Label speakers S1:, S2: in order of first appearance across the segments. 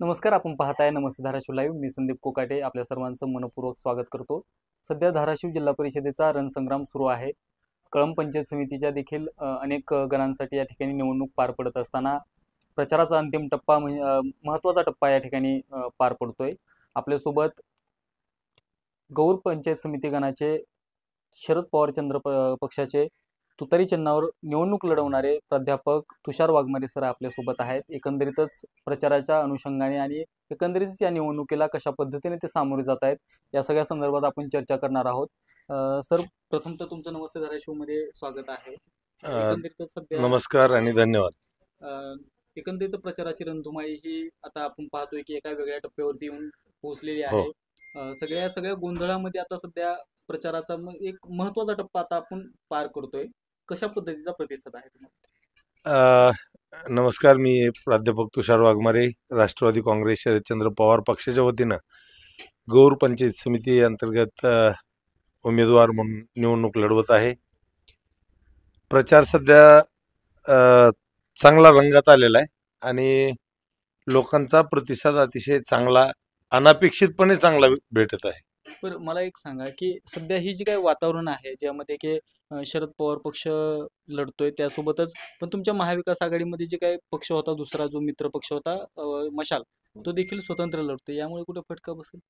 S1: नमस्कार, आपण पाहताय नमस्ते धाराशिव लाईव्ह. मी संदीप कोकाटे आपल्या सर्वांचं मनपूर्वक स्वागत करतो. सध्या धाराशिव जिल्हा परिषदेचा रणसंग्राम सुरू आहे. कळंब पंचायत समितीच्या देखील अनेक गणांसाठी या ठिकाणी निवडणूक पार पडत असताना प्रचाराचा अंतिम टप्पा महत्त्वाचा टप्पा या ठिकाणी पार पडतोय. आपल्यासोबत गौर पंचायत समिती गणाचे शरद पवार पक्षाचे तुतारी चिन्हावर निवडणूक लढवणारे प्राध्यापक तुषार वाघमारे सर आपल्यासोबत आहेत. एकंदरीतच प्रचाराच्या अनुषंगाने आणि एकंदरीतच या निवडणुकीला कशा पद्धतीने ते सामोरे जात आहेत या सगळ्या संदर्भात आपण चर्चा करणार आहोत. सर, प्रथम तर तुमचं नमस्ते धाराशिवमध्ये स्वागत आहे. एकंदरीतच सध्या
S2: नमस्कार आणि धन्यवाद.
S1: अ, एकंदरीत प्रचाराची रणधुमाळी ही आता आपण पाहतोय की एका वेगळ्या टप्प्यावरती येऊन पोहोचलेली
S2: हो.
S1: आहे. सगळ्या सगळ्या गोंधळामध्ये आता सध्या प्रचाराचा एक महत्त्वाचा टप्पा आता आपण पार करतोय. कशा पद्धतीचा प्रतिसाद आहे तुम्हाला?
S2: नमस्कार, मी प्राध्यापक तुषार वाघमारे, राष्ट्रवादी काँग्रेस शरदचंद्र पवार पक्षाच्या वतीनं गौर पंचायत समिती अंतर्गत उमेदवार म्हणून निवडणूक लढवत आहे. प्रचार सध्या चांगला रंगात आलेला आहे आणि लोकांचा प्रतिसाद अतिशय चांगला, अनपेक्षितपणे चांगला भेटत आहे.
S1: पण मला एक सांगा की सध्या ही जी काही वातावरण आहे ज्यामध्ये की शरद पवार पक्ष लढतोय त्यासोबतच पण तुमच्या महाविकास आघाडीमध्ये जे काही पक्ष होता, दुसरा जो मित्र पक्ष होता मशाल, तो देखील स्वतंत्र लढतोय, यामुळे कुठे फटका बसेल?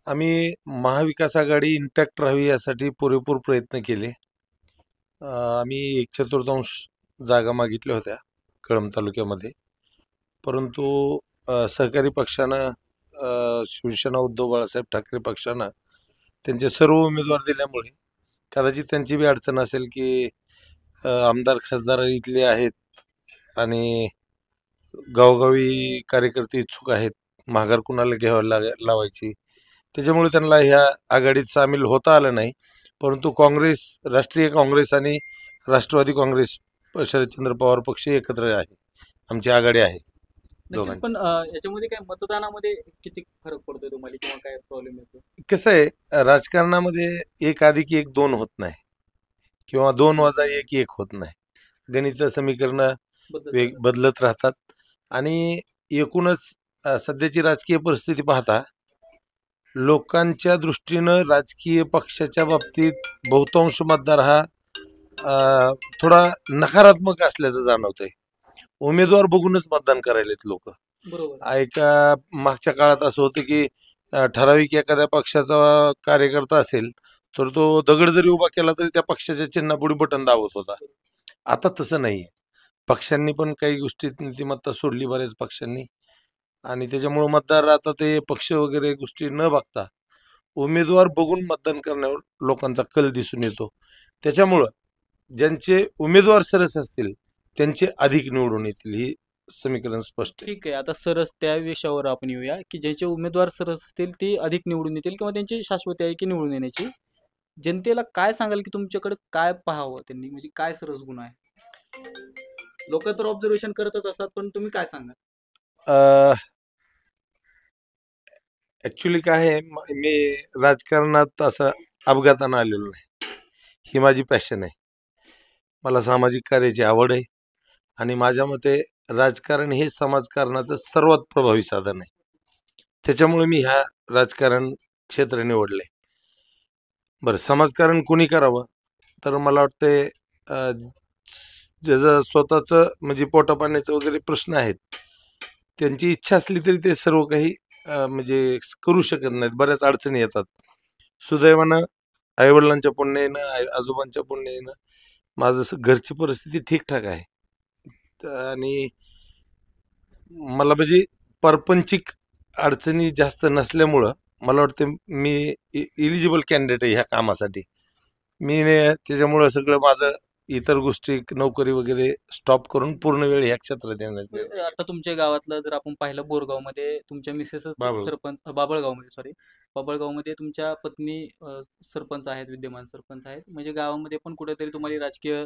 S2: आम्ही महाविकास आघाडी इंटॅक्ट राहावी यासाठी पुरेपूर प्रयत्न केले. आम्ही 1/4 जागा मागितल्या होत्या कळंब तालुक्यामध्ये, परंतु सहकारी पक्षानं, शिवसेना उद्धव बाळासाहेब ठाकरे पक्षानं त्यांचे सर्व उमेदवार दिल्यामुळे कदाचित त्यांची बी अडचण असेल की आमदार खासदार इथले आहेत आणि गावोगावी कार्यकर्ते इच्छुक आहेत, माघार कुणाला घ्यावं लावायची, त्याच्यामुळे त्यांना ह्या आघाडीत सामील होता आलं नाही. परंतु काँग्रेस, राष्ट्रीय काँग्रेस आणि राष्ट्रवादी काँग्रेस शरदचंद्र पवार पक्ष एकत्र आहे, आमची आघाडी आहे
S1: नक्कीच. पण
S2: दोघांची.
S1: याच्यामध्ये काय मतदानामध्ये किती फरक पडतोय तुम्हाला किंवा काय प्रॉब्लेम येतो?
S2: कसं आहे, राजकारणामध्ये 1+1=2 होत नाही किंवा 2+1=1 होत नाही. गणित समीकरणं बदलत राहतात आणि एकूणच सध्याची राजकीय परिस्थिती पाहता लोकांच्या दृष्टीनं राजकीय पक्षाच्या बाबतीत बहुतांश मतदार हा थोडा नकारात्मक असल्याचं जाणवतंय. उमेदवार बघूनच मतदान करायलेत लोक.
S1: बरोबर.
S2: एका मागच्या काळात असं होतं की ठराविक एखाद्या पक्षाचा कार्यकर्ता असेल तर तो दगड जरी उभा केला तरी त्या पक्षाच्या चिन्हापुढे बटन दाबत होता. आता तसं नाहीये. पक्षांनी पण काही गोष्टीत नीतिमत्ता सोडली, बऱ्याच पक्षांनी, आणि त्याच्यामुळे मतदार आता ते पक्ष वगैरे गोष्टी न बघता उमेदवार बघून मतदान करण्यावर लोकांचा कल दिसून येतो. त्याच्यामुळं ज्यांचे उमेदवार सरस असतील त्यांचे अधिक निवडून येतील, ही समीकरण स्पष्ट आहे.
S1: ठीक आहे. आता सरस त्या विषयावर आपण येऊया की ज्याचे उमेदवार सरस असतील ते अधिक निवडून येतील किंवा त्यांची शाश्वती आहे की निवडून येण्याची. जनतेला काय सांगाल की तुमच्याकडे काय पाहावं त्यांनी, म्हणजे काय सरस गुण आहे? लोक तर ऑब्झर्वेशन करतच असतात, पण तुम्ही काय सांगाल?
S2: ऍक्च्युली काय आहे, मी राजकारणात असं अपघातानं आलेलो नाही. ही माझी पॅशन आहे. मला सामाजिक कार्याची आवड आहे आणि माझ्या मते राजकारण हे समाजकारणाचं सर्वात प्रभावी साधन आहे. त्याच्यामुळे मी ह्या राजकारण क्षेत्र निवडले. बरं, समाजकारण कोणी करावं तर मला वाटते ज्याचं स्वतःचं म्हणजे पोटापाण्याचं वगैरे प्रश्न आहेत, त्यांची इच्छा असली तरी ते सर्व काही म्हणजे करू शकत नाहीत. बऱ्याच अडचणी येतात. सुदैवानं आईवडिलांच्या पुण्यानं, आजोबांच्या पुण्यानं माझं घरची परिस्थिती ठीकठाक आहे आणि मला म्हणजे परपंचिक अडचणी जास्त नसल्यामुळं मला वाटतं मी इलिजिबल कॅन्डिडेट आहे ह्या कामासाठी. मी त्याच्यामुळं सगळं माझं इतर गोष्टी, नोकरी वगैरे स्टॉप करून पूर्ण वेळ ह्या क्षेत्रात येण्यात.
S1: आता तुमच्या गावातलं जर आपण पाहिलं, बोरगावमध्ये तुमच्या मिसेसच सरपंच, बाबळगावमध्ये, सॉरी, बाबळगावमध्ये तुमच्या पत्नी सरपंच आहेत, विद्यमान सरपंच आहेत. म्हणजे गावामध्ये पण कुठेतरी तुम्हाला राजकीय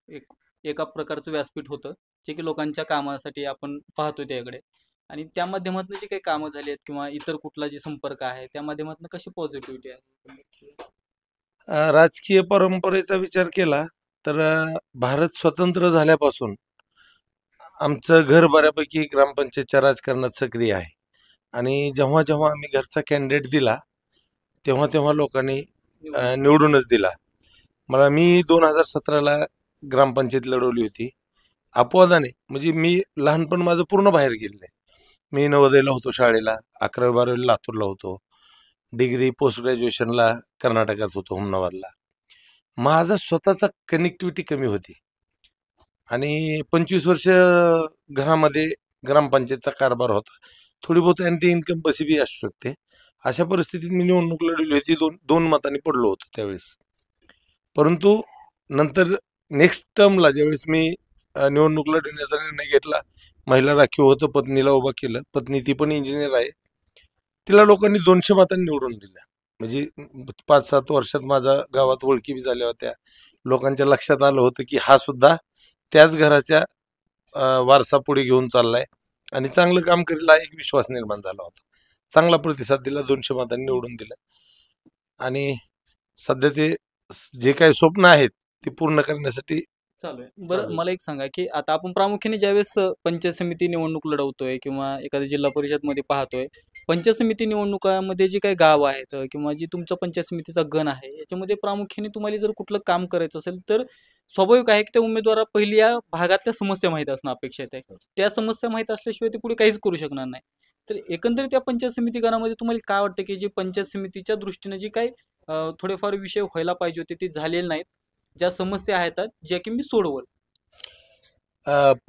S1: एक एका प्रकारचं व्यासपीठ होतं जे की लोकांच्या कामासाठी आपण पाहतोय त्याकडे. आणि त्या माध्यमातून जी काही कामं झाली आहेत किंवा इतर कुठला जे संपर्क आहे त्या माध्यमातून कशी पॉझिटिव्हिटी आहे?
S2: राजकीय परंपरेचा विचार केला तर भारत स्वतंत्र झाल्यापासून आमचं घर बऱ्यापैकी ग्रामपंचायतच्या राजकारणात सक्रिय आहे आणि जेव्हा जेव्हा आम्ही घरचा कॅन्डिडेट दिला तेव्हा तेव्हा लोकांनी निवडूनच दिला. मी 2017ला ग्रामपंचायत लढवली होती अपवादाने. म्हणजे मी लहानपण माझं पूर्ण बाहेर गेले. मी नवोदयला होतो शाळेला, 11वी-12वीला लातूरला होतो, डिग्री पोस्ट ग्रॅज्युएशनला कर्नाटकात होतो हुमनाबादला. माझा स्वतःचा कनेक्टिव्हिटी कमी होती आणि 25 वर्ष घरामध्ये ग्रामपंचायतचा कारभार होता. थोडी बहुत अँटी इन्कम बी असू शकते. अशा परिस्थितीत मी निवडणूक लढवली होती. दोन मतांनी पडलो होतो त्यावेळेस. परंतु नंतर नेक्स्ट टर्मला ज्यावेळेस मी निवडणूक लढवण्याचा निर्णय घेतला, महिला राखीव होतं, पत्नीला उभं केलं. पत्नी ती पण इंजिनियर आहे. तिला लोकांनी 200 मतांनी निवडून दिलं. म्हणजे 5-7 वर्षात माझ्या गावात ओळखी बी झाल्या होत्या. लोकांच्या लक्षात आलं होतं की हा सुद्धा त्याच घराच्या वारसा पुढे घेऊन चाललाय आणि चांगलं काम करेल, हा एक विश्वास निर्माण झाला होता. चांगला प्रतिसाद दिला, 200 मतांनी निवडून दिलं आणि सध्या ते जे काही स्वप्न आहेत ते पूर्ण करण्यासाठी
S1: चालू आहे. बरं, मला एक सांगा की आता आपण प्रामुख्याने ज्यावेळेस पंचायत समिती निवडणूक लढवतोय किंवा एखाद्या जिल्हा परिषदमध्ये पाहतोय, पंचायत समिती निवडणुकामध्ये जी काही गाव आहेत किंवा जी तुमचा पंचायत समितीचा गण आहे, याच्यामध्ये प्रामुख्याने तुम्हाला जर कुठलं काम करायचं असेल तर स्वाभाविक आहे की त्या उमेदवाराला पहिली या भागातल्या समस्या माहीत असणं अपेक्षित आहे. त्या समस्या माहीत असल्याशिवाय ते पुढे काहीच करू शकणार नाही. तर एकंदरीत त्या पंचायत समिती गणामध्ये तुम्हाला काय वाटतं की जे पंचायत समितीच्या दृष्टीने जे काही थोडेफार विषय व्हायला पाहिजे होते ते झालेले नाहीत, ज्या समस्या आहेत ज्या की मी सोडवल.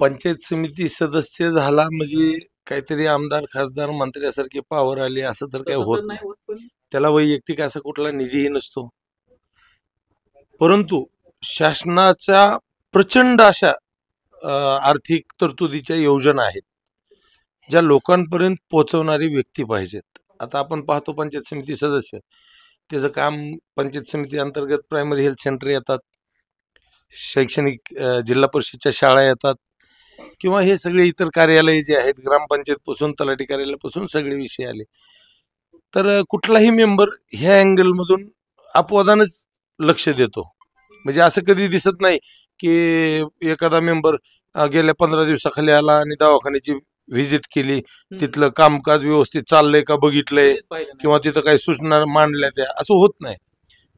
S2: पंचायत समिती सदस्य झाला म्हणजे काहीतरी आमदार खासदार मंत्र्यासारखी पावर आली असं तर काही
S1: तसं
S2: होत
S1: तर
S2: नाही.
S1: नाही होत, पण
S2: त्याला वैयक्तिक असा कुठला निधीही नसतो. परंतु शासनाच्या प्रचंड अशा आर्थिक तरतुदीच्या योजना आहेत ज्या लोकांपर्यंत पोहोचवणारी व्यक्ती पाहिजेत. आता आपण पाहतो पंचायत समिती सदस्य, त्याचं काम पंचायत समिती अंतर्गत प्रायमरी हेल्थ सेंटर येतात, शैक्षणिक जिल्हा परिषदच्या शाळा येतात किंवा हे सगळे इतर कार्यालय जे आहेत ग्रामपंचायतपासून तलाठी कार्यालयापासून सगळे विषय आले. तर कुठलाही मेंबर ह्या अँगलमधून अपवादानच लक्ष देतो. म्हणजे असं कधी दिसत नाही की एखादा मेंबर गेल्या 15 दिवसाखाली आला आणि दवाखान्याची व्हिजिट केली, तिथलं कामकाज व्यवस्थित चाललंय का बघितलंय किंवा तिथं काही सूचना मांडल्या त्या, असं होत नाही.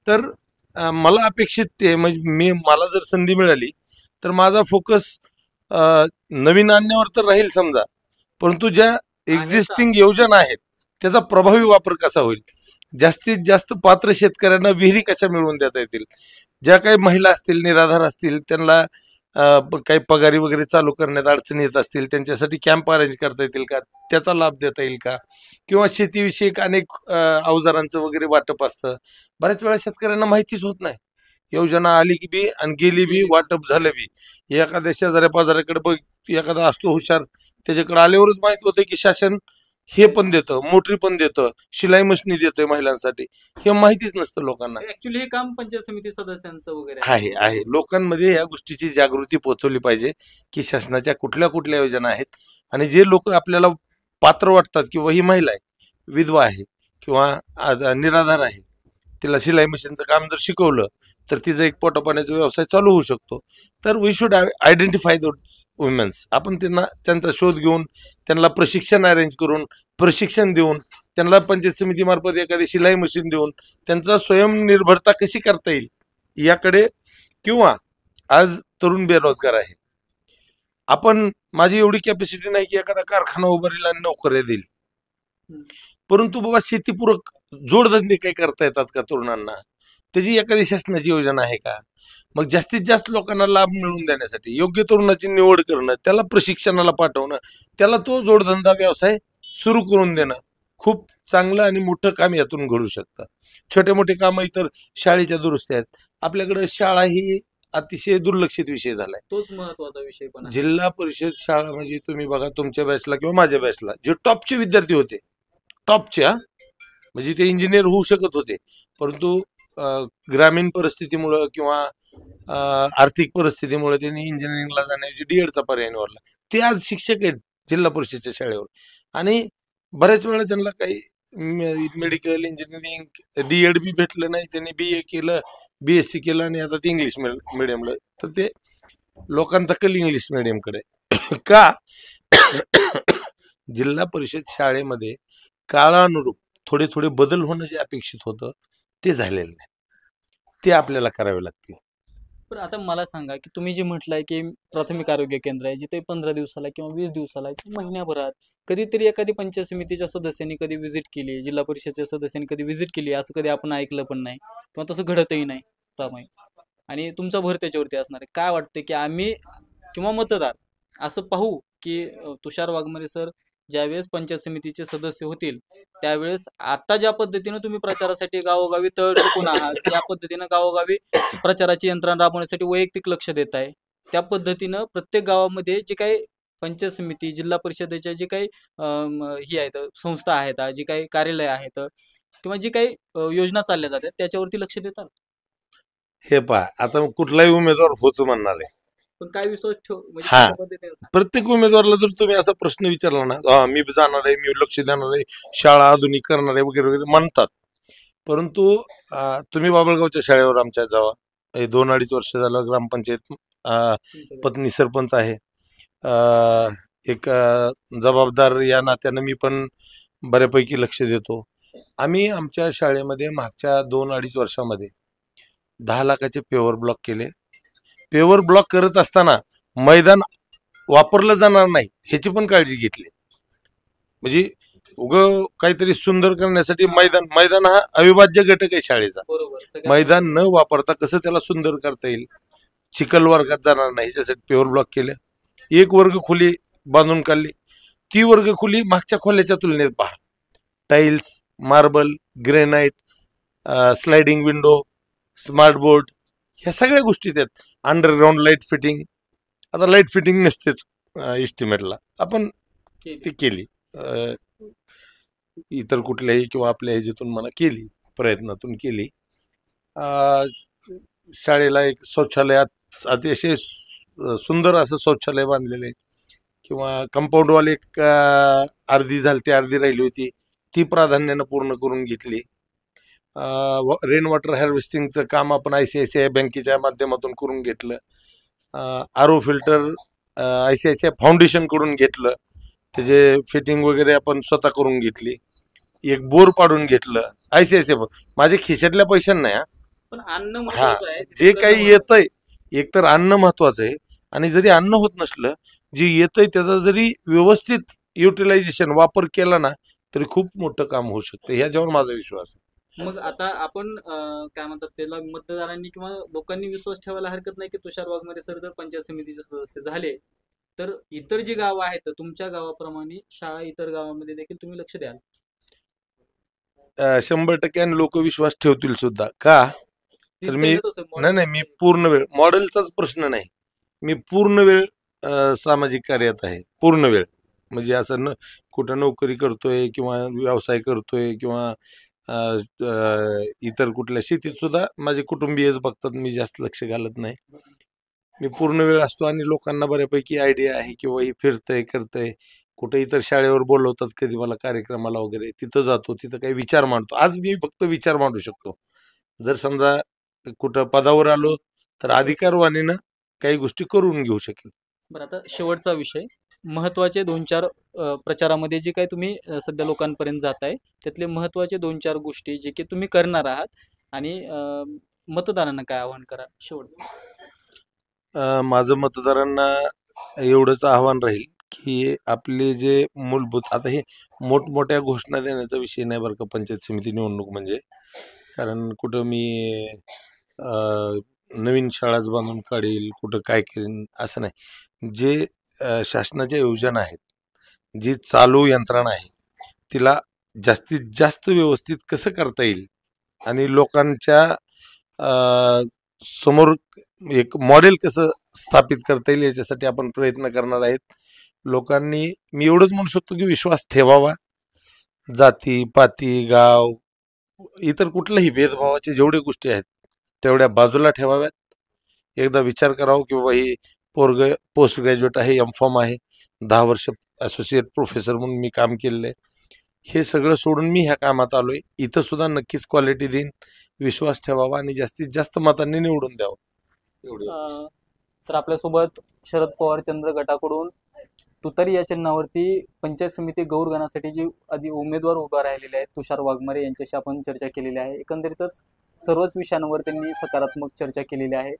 S2: तर मला अपेक्षित ते म्हणजे मला जर संधी मिळाली तर माझा फोकस नवीन आणण्यावर तर राहील समजा, परंतु ज्या एक्झिस्टिंग योजना आहेत त्याचा प्रभावी वापर कसा होईल, जास्तीत जास्त पात्र शेतकऱ्यांना विहिरी कशा मिळवून देता येतील, ज्या काही महिला असतील निराधार असतील त्यांना काही पगारी वगैरे चालू करण्यात अडचणी येत असतील त्यांच्यासाठी कॅम्प अरेंज करता येतील का, त्याचा लाभ देता येईल का, किंवा शेतीविषयक अनेक अवजारांचं वगैरे वाटप असतं. बऱ्याच वेळा शेतकऱ्यांना माहितीच होत नाही. योजना आली की बी आणि गेली बी, वाटप झालं बी. एखाद्या शेजाऱ्या पाजाऱ्याकडे बघ, एखादा असतो हुशार, त्याच्याकडे आल्यावरच माहित होतं की शासन हे पण देतं, मोटरी पण देतं, शिलाई मशिनी देतंय महिलांसाठी. हे माहितीच नसतं लोकांना.
S1: ऍक्च्युली हे काम पंचायत समिती सदस्यांचं वगैरे
S2: आहे लोकांमध्ये या गोष्टीची जागृती पोहोचवली पाहिजे की शासनाच्या कुठल्या कुठल्या योजना आहेत आणि जे लोक आपल्याला पात्र वाटतात किंवा ही महिला आहे, विधवा आहे किंवा निराधार आहे, तिला शिलाई मशीनचं काम जर शिकवलं तर तिचा एक पोटापाण्याचा व्यवसाय चालू होऊ शकतो. तर we should identify the women's. आपण त्यांचा शोध घेऊन त्यांना प्रशिक्षण अरेंज करून, प्रशिक्षण देऊन, त्यांना पंचायत समितीमार्फत एखादी शिलाई मशीन देऊन त्यांचा स्वयंनिर्भरता कशी करता येईल याकडे. किंवा आज तरुण बेरोजगार आहे, आपण माझी एवढी कॅपॅसिटी नाही की एखादा कारखाना उभारेल आणि नोकऱ्या देईल, परंतु बाबा शेतीपूरक जोडधंदे काही करता येतात का तरुणांना, त्याची एखादी शासनाची योजना आहे का. मग जास्तीत जास्त लोकांना लाभ मिळवून देण्यासाठी योग्य तरुणाची निवड करणं, त्याला प्रशिक्षणाला पाठवणं, त्याला तो जोडधंदा व्यवसाय सुरू करून देणं खूप चांगलं आणि मोठं काम यातून घडू शकतं. छोटे मोठे कामं इतर शाळेच्या दुरुस्त्या आहेत. आपल्याकडे शाळा ही अतिशय दुर्लक्षित विषय झालाय.
S1: तोच महत्वाचा विषय पण आहे.
S2: जिल्हा परिषद शाळा म्हणजे तुम्ही बघा, तुमच्या बॅचला किंवा माझ्या बॅचला जे टॉपचे विद्यार्थी होते, टॉपच्या, म्हणजे ते इंजिनियर होऊ शकत होते, परंतु ग्रामीण परिस्थितीमुळं किंवा आर्थिक परिस्थितीमुळे त्यांनी इंजिनिअरिंगला जाण्याऐवजी डीएडचा पर्याय निवडला. ते आज शिक्षक आहेत जिल्हा परिषदेच्या शाळेवर. आणि बऱ्याच वेळा ज्यांना काही मेडिकल इंजिनिअरिंग डीएड बी भेटलं नाही, त्यांनी BA केलं, BSc केलं आणि आता ते इंग्लिश मिडियमला. तर ते लोकांचा कल इंग्लिश मिडियमकडे. का जिल्हा परिषद शाळेमध्ये काळानुरूप थोडे थोडे बदल होणं जे अपेक्षित होतं ते झालेलं नाही. ते आपल्याला करावे लागतील.
S1: पण आता मला सांगा की तुम्ही जे म्हटलंय की प्राथमिक आरोग्य केंद्र आहे जिथे 15 दिवसाला किंवा 20 दिवसाला किंवा महिन्याभरात कधीतरी एखादी पंचायत समितीच्या सदस्यांनी कधी व्हिजिट केली, जिल्हा परिषदेच्या सदस्यांनी कधी व्हिजिट केली, असं कधी आपण ऐकलं पण नाही किंवा तसं घडतही नाही प्रामाणिक. आणि तुमचा भर त्याच्यावरती असणार आहे. काय वाटतं की आम्ही किंवा मतदार असं पाहू की तुषार वाघमारे सर ज्यावेळेस पंचायत समितीचे सदस्य होतील त्यावेळेस आता ज्या पद्धतीनं तुम्ही प्रचारासाठी गावोगावी तळ ठोकून आहात, त्या पद्धतीनं गावोगावी प्रचाराची यंत्रणा राबवण्यासाठी वैयक्तिक लक्ष देत आहे, त्या पद्धतीनं प्रत्येक गावामध्ये जे काही पंचायत समिती, जिल्हा परिषदेच्या जे काही ही आहेत संस्था आहेत, जी काही कार्यालय आहेत किंवा जी काही योजना चालल्या जातात त्याच्यावरती लक्ष देतात.
S2: हे पहा, आता कुठलाही उमेदवार होच म्हणणार आहे.
S1: पण काय विश्वास ठेव म्हणजे
S2: हा.
S1: कशा पद्धतीने सांगा.
S2: प्रत्येक उमेदवाराला जर तुम्ही असा प्रश्न विचारला ना, मी जाणार आहे, मी लक्ष देणार आहे, शाळा आधुनिक करणार आहे वगैरे वगैरे म्हणतात. परंतु तुम्ही बाबळगावच्या शाळेवर आमच्या जावा. हे 2-2.5 वर्ष झालं ग्रामपंचायत पत्नी सरपंच आहे. एक जबाबदार या नात्यानं मी पण बऱ्यापैकी लक्ष देतो. आम्ही आमच्या शाळेमध्ये मागच्या 2-2.5 वर्षामध्ये 10 लाखाचे पेवर ब्लॉक केले. पेवर ब्लॉक करत असताना मैदान वापरलं जाणार नाही ह्याची पण काळजी घेतली. म्हणजे काहीतरी सुंदर करण्यासाठी मैदान हा अविभाज्य घटक आहे शाळेचा.
S1: बरोबर.
S2: मैदान न वापरता कसं त्याला सुंदर करता येईल, चिखल वर्गात जाणार नाही ह्याच्यासाठी पेवर ब्लॉक केलं. एक वर्ग खोली बांधून काढली. ती वर्ग खोली मागच्या खोल्याच्या तुलनेत पहा. Tiles, marble, granite, sliding window, smart board ह्या सगळ्या गोष्टी त्यात. Underground light fitting. आता लाईट फिटिंग नसतेच इस्टिमेटला, आपण ती केली. इतर कुठल्याही किंवा आपल्या ह्याच्यातून मला केली, प्रयत्नातून केली. शाळेला एक शौचालयात अतिशय सुंदर असं शौचालय बांधलेले किंवा कंपाऊंड वॉल एक अर्धी झाली, अर्धी राहिली होती, ती प्राधान्यानं पूर्ण करून घेतली. रेन वॉटर हार्वेस्टिंगचं काम आपण ICICI बँकेच्या माध्यमातून करून घेतलं. RO फिल्टर ICICI फाउंडेशन कडून घेतलं, त्याचे फिटिंग वगैरे आपण स्वतः करून घेतली. एक बोर पाडून घेतलं ICICI. माझ्या खिशातल्या पैशांना नाही,
S1: पण अन्न
S2: हा,
S1: महत्त्वाचं आहे.
S2: जे काही येतंय, एकतर अन्न महत्वाचं आहे आणि जरी अन्न होत नसलं, जे येतंय त्याचा जरी व्यवस्थित युटिलायझेशन वापर केला ना तरी खूप मोठं काम होऊ शकतं, ह्याच्यावर माझा विश्वास आहे.
S1: मग आता आपण काय म्हणतात त्याला मतदारांनी किंवा लोकांनी विश्वास ठेवायला हरकत नाही की तुषार वाघमारे सर जर पंचायत समितीचे सदस्य झाले तर इतर जी गावं आहेत तुमच्या गावाप्रमाणे शाळा इतर गावामध्ये देखील तुम्ही लक्ष द्याल.
S2: 100% लोक विश्वास ठेवतील सुद्धा. का तर मी पूर्ण वेळ, मॉडेलचाच प्रश्न नाही, मी पूर्ण वेळ सामाजिक कार्यात आहे. पूर्ण वेळ म्हणजे असं कुठं नोकरी करतोय किंवा व्यवसाय करतोय किंवा इतर कुठल्या शेतीत सुद्धा माझे कुटुंबीयच बघतात, मी जास्त लक्ष घालत नाही. मी पूर्ण वेळ असतो आणि लोकांना बऱ्यापैकी आयडिया आहे किंवा ही फिरतंय करतंय. कुठे इतर शाळेवर बोलवतात कधी मला कार्यक्रमाला वगैरे, तिथं जातो, तिथं काही विचार मांडतो. आज मी फक्त विचार मांडू शकतो. जर समजा कुठं पदावर आलो तर अधिकारवाणीनं काही गोष्टी करून घेऊ शकेल.
S1: बरं, आता शेवटचा विषय, महत्त्वाचे 2-4 प्रचारामध्ये जे काही तुम्ही सध्या लोकांपर्यंत जाताय त्यातले महत्त्वाचे 2-4 गोष्टी जे की तुम्ही करणार आहात आणि मतदारांना काय आवाहन करा शेवटचं.
S2: माझं मतदारांना एवढंच आव्हान राहील की आपले जे मूलभूत, आता हे मोठमोठ्या घोषणा देण्याचा विषय नाही बरं का पंचायत समिती निवडणूक म्हणजे. कारण कुठं मी नवीन शाळाच बांधून काढेल, कुठं काय करेन असं नाही. जे शासनाच्या योजना आहेत, जी चालू यंत्रणा आहे, तिला जास्तीत जास्त व्यवस्थित कसं करता येईल आणि लोकांच्या समोर एक मॉडेल कसं स्थापित करता येईल याच्यासाठी आपण प्रयत्न करणार आहेत. लोकांनी, मी एवढंच म्हणू शकतो की विश्वास ठेवावा. जाती पाती गाव इतर कुठल्याही भेदभावाचे जेवढे गोष्टी आहेत तेवढ्या बाजूला ठेवाव्यात. एकदा विचार करावा की बाबा ही पोस्ट ग्रॅज्युएट आहे, M.Pharm आहे, 10 वर्ष असोसिएट प्रोफेसर म्हणून मी काम केलेलं आहे. हे सगळं सोडून मी ह्या कामात आलोय. इथं सुद्धा नक्कीच क्वालिटी देईन. विश्वास ठेवावा आणि जास्तीत जास्त मतांनी निवडून द्यावं.
S1: तर आपल्यासोबत शरद पवार चंद्र गटाकडून तुतारी या चिन्हावरती पंचायत समिती गौर गणासाठी जे आधी उमेदवार उभा राहिलेले आहेत तुषार वाघमारे यांच्याशी आपण चर्चा केलेली आहे. एकंदरीतच सर्वच विषयांवर त्यांनी सकारात्मक चर्चा केलेली आहे.